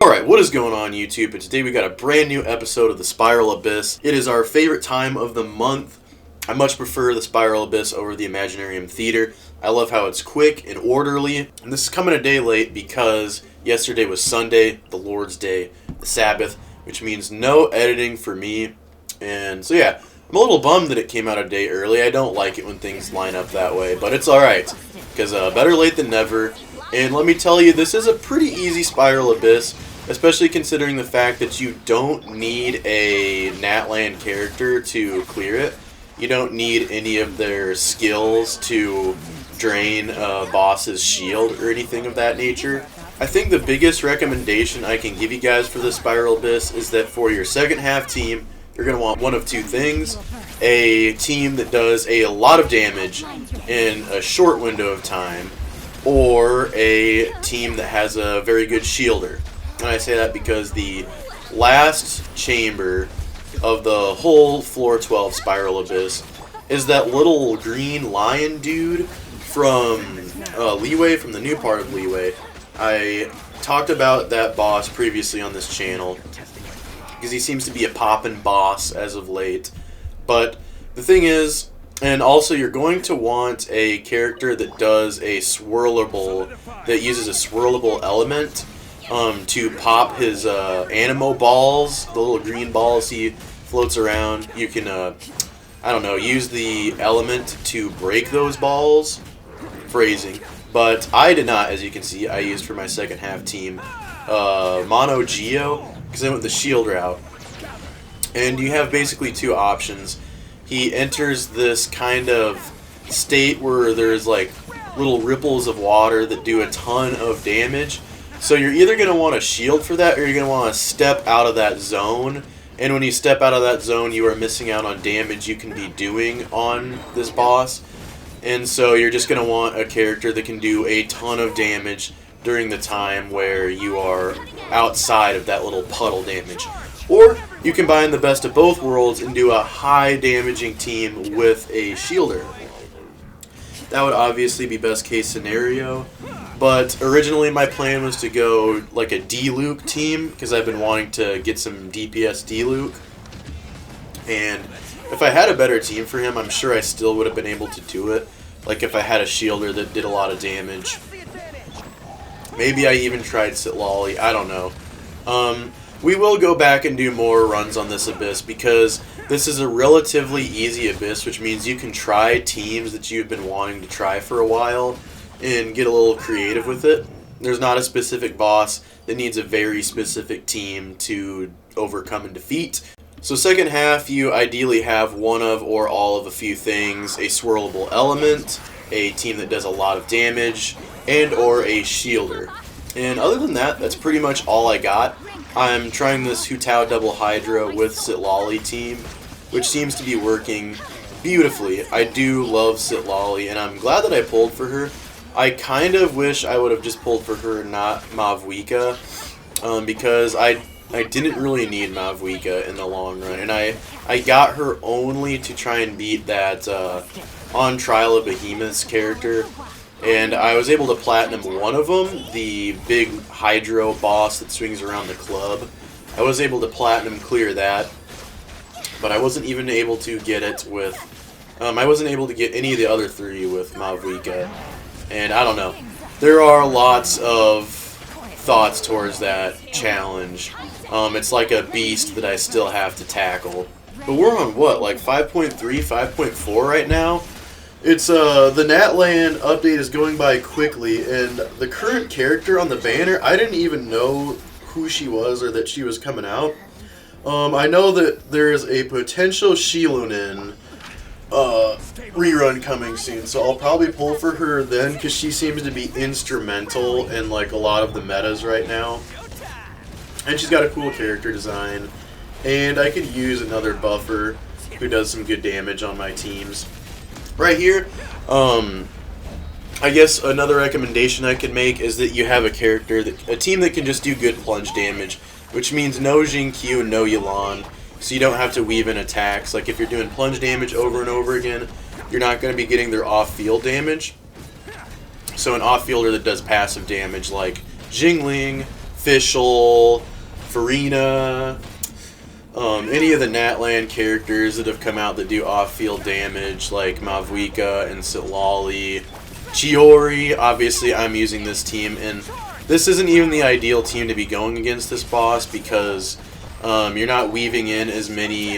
Alright, what is going on YouTube? And today we got a brand new episode of the Spiral Abyss. It is our favorite time of the month. I much prefer the Spiral Abyss over the Imaginarium Theater. I love how it's quick and orderly. And this is coming a day late because yesterday was Sunday, the Lord's Day, the Sabbath, which means no editing for me. And so yeah, I'm a little bummed that it came out a day early. I don't like it when things line up that way, but it's alright. Because better late than never. And let me tell you, this is a pretty easy Spiral Abyss, especially considering the fact that you don't need a Natland character to clear it. You don't need any of their skills to drain a boss's shield or anything of that nature. I think the biggest recommendation I can give you guys for the Spiral Abyss is that for your second half team, you're going to want one of two things. A team that does a lot of damage in a short window of time, or a team that has a very good shielder. And I say that because the last chamber of the whole floor 12 Spiral Abyss is that little green lion dude from Leeway, from the new part of Leeway. I talked about that boss previously on this channel because he seems to be a poppin' boss as of late. But the thing is, and also you're going to want a character that does a swirlable, that uses a swirlable element to pop his anemo balls, the little green balls he floats around. You can, I don't know, use the element to break those balls. Phrasing. But I did not, as you can see. I used for my second half team Mono Geo, because I went the shield route. And you have basically two options. He enters this kind of state where there's like little ripples of water that do a ton of damage. So you're either going to want a shield for that, or you're going to want to step out of that zone. And when you step out of that zone, you are missing out on damage you can be doing on this boss. And so you're just going to want a character that can do a ton of damage during the time where you are outside of that little puddle damage. Or you combine the best of both worlds and do a high damaging team with a shielder. That would obviously be best case scenario. But originally my plan was to go like a D-Luke team, because I've been wanting to get some DPS D-Luke. And if I had a better team for him, I'm sure I still would have been able to do it. Like if I had a shielder that did a lot of damage. Maybe I even tried Sitlali, I don't know. We will go back and do more runs on this Abyss, because this is a relatively easy Abyss, which means you can try teams that you've been wanting to try for a while and get a little creative with it. There's not a specific boss that needs a very specific team to overcome and defeat. So second half, you ideally have one of or all of a few things: a swirlable element, a team that does a lot of damage, and or a shielder. And other than that, that's pretty much all I got. I'm trying this Hu Tao Double Hydra with Sitlali team, which seems to be working beautifully. I do love Sitlali, and I'm glad that I pulled for her. I kind of wish I would have just pulled for her, not Mavwika, because I didn't really need Mavwika in the long run, and I got her only to try and beat that On Trial of Behemoth's character. And I was able to platinum one of them, the big Hydro boss that swings around the club. I was able to platinum clear that, but I wasn't even able to get it with, I wasn't able to get any of the other three with Mavwika. And I don't know. There are lots of thoughts towards that challenge. It's like a beast that I still have to tackle. But we're on what, like 5.3, 5.4 right now? It's, the Natland update is going by quickly, and the current character on the banner, I didn't even know who she was or that she was coming out. I know that there's a potential Shilunin rerun coming soon, so I'll probably pull for her then, because she seems to be instrumental in, like, a lot of the metas right now. And she's got a cool character design, and I could use another buffer who does some good damage on my teams. Right here, I guess another recommendation I could make is that you have a character, a team that can just do good plunge damage, which means no Jin-Q and no Yelan, so you don't have to weave in attacks. Like if you're doing plunge damage over and over again, you're not going to be getting their off-field damage. So an off-fielder that does passive damage like Jingling, Fischl, Farina, any of the Natland characters that have come out that do off-field damage, like Mavuika and Sitlali. Chiori, obviously I'm using this team, and this isn't even the ideal team to be going against this boss because you're not weaving in as many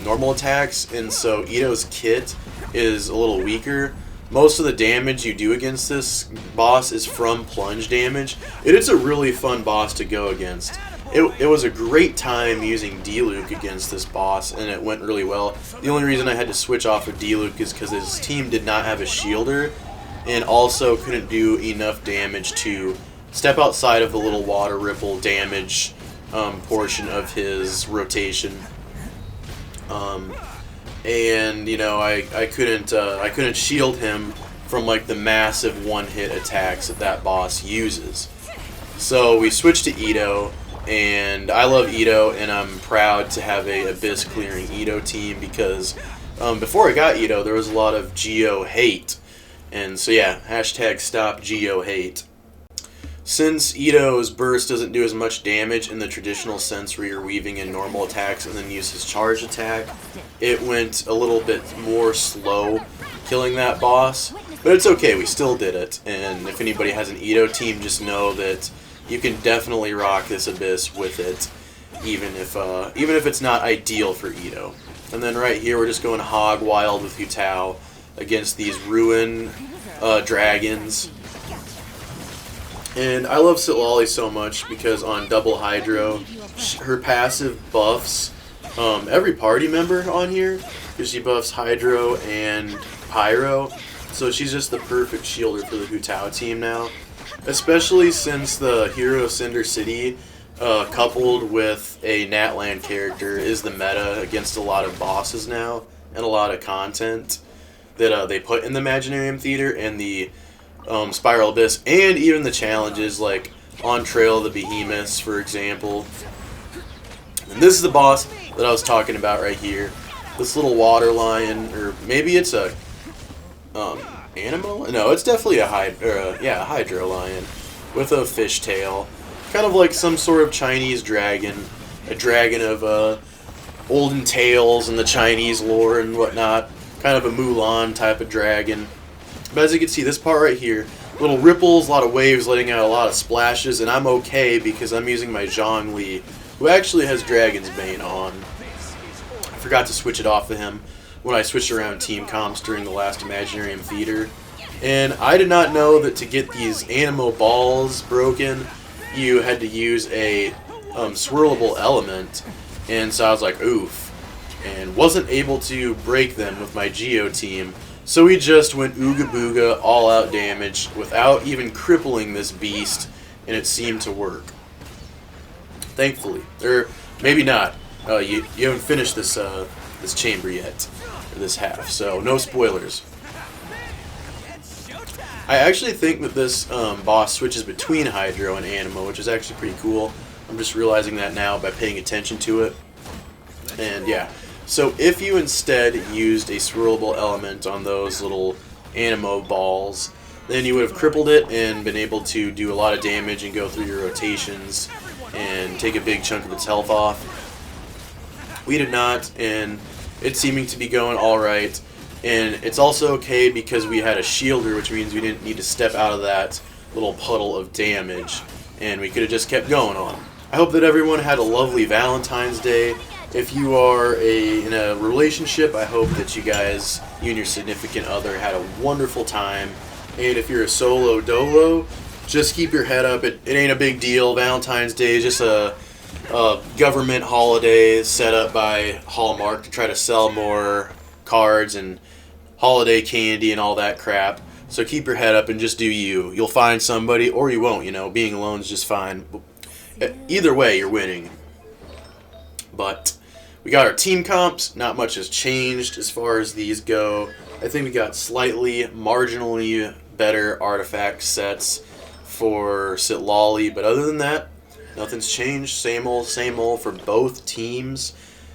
normal attacks, and so Itto's kit is a little weaker. Most of the damage you do against this boss is from plunge damage. It's a really fun boss to go against. It was a great time using D-Luke against this boss, and it went really well. The only reason I had to switch off of D-Luke is because his team did not have a shielder, and also couldn't do enough damage to step outside of the little water ripple damage portion of his rotation. And you know, I couldn't shield him from like the massive one-hit attacks that boss uses. So we switched to Itto, and I love Itto, and I'm proud to have a Abyss clearing Itto team because before I got Itto, there was a lot of Geo hate, and so yeah, hashtag stop Geo hate. Since Itto's burst doesn't do as much damage in the traditional sense where you're weaving in normal attacks and then use his charge attack, it went a little bit more slow killing that boss. But it's okay, we still did it. And if anybody has an Itto team, just know that you can definitely rock this Abyss with it, even if it's not ideal for Itto. And then right here, we're just going hog wild with Yutao against these Ruin dragons. And I love Sitlali so much because on Double Hydro, her passive buffs every party member on here, because she buffs Hydro and Pyro. So she's just the perfect shielder for the Yutao team now. Especially since the Hero Cinder City coupled with a Natland character is the meta against a lot of bosses now, and a lot of content that they put in the Imaginarium Theater and the Spiral Abyss, and even the challenges like On Trail of the Behemoths, for example. And this is the boss that I was talking about right here. This little water lion, or maybe it's a animal? No, it's definitely a hydro lion with a fishtail, kind of like some sort of Chinese dragon, a dragon of olden tales and the Chinese lore and whatnot, kind of a Mulan type of dragon. But as you can see, this part right here, little ripples, a lot of waves letting out a lot of splashes, and I'm okay because I'm using my Zhongli, who actually has Dragon's Bane on. I forgot to switch it off of him when I switched around team comps during the last Imaginarium Theater. And I did not know that to get these Animo balls broken, you had to use a swirlable element, and so I was like, oof, and wasn't able to break them with my Geo team. So we just went Ooga Booga, all-out damage, without even crippling this beast, and it seemed to work. Thankfully. Or maybe not. You haven't finished this this chamber yet, or this half, so no spoilers. I actually think that this boss switches between Hydro and Animo, which is actually pretty cool. I'm just realizing that now by paying attention to it. And yeah. So if you instead used a swirlable element on those little Animo balls, then you would have crippled it and been able to do a lot of damage and go through your rotations and take a big chunk of its health off. We did not, and it's seeming to be going alright. And it's also okay because we had a shielder, which means we didn't need to step out of that little puddle of damage, and we could have just kept going on. I hope that everyone had a lovely Valentine's Day. If you are in a relationship, I hope that you and your significant other had a wonderful time. And if you're a solo dolo, just keep your head up. It ain't a big deal. Valentine's Day is just a government holiday set up by Hallmark to try to sell more cards and holiday candy and all that crap. So keep your head up and just do you. You'll find somebody, or you won't. You know, being alone is just fine. Either way, you're winning. But we got our team comps. Not much has changed as far as these go. I think we got slightly, marginally better artifact sets for Sitlali, but other than that, nothing's changed. Same old for both teams.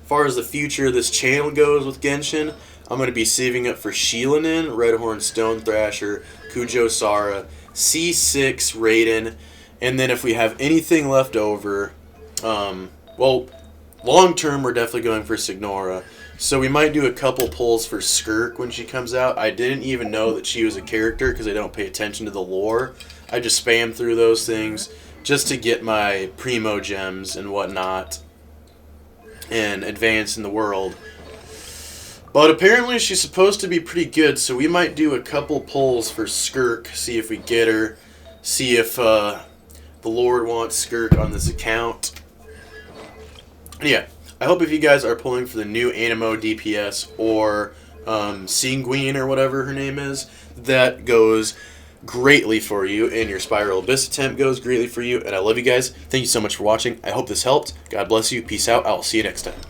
As far as the future of this channel goes with Genshin, I'm going to be saving up for Sheilanin, Redhorn Stone Thrasher, Kujo Sara, C6 Raiden, And then if we have anything left over, well, long term, we're definitely going for Signora. So we might do a couple pulls for Skirk when she comes out. I didn't even know that she was a character because I don't pay attention to the lore. I just spam through those things just to get my primo gems and whatnot and advance in the world. But apparently she's supposed to be pretty good, so we might do a couple pulls for Skirk, see if we get her, see if the Lord wants Skirk on this account. Yeah, I hope if you guys are pulling for the new Animo DPS or Sanguine or whatever her name is, that goes greatly for you, and your Spiral Abyss attempt goes greatly for you, and I love you guys. Thank you so much for watching. I hope this helped. God bless you. Peace out. I'll see you next time.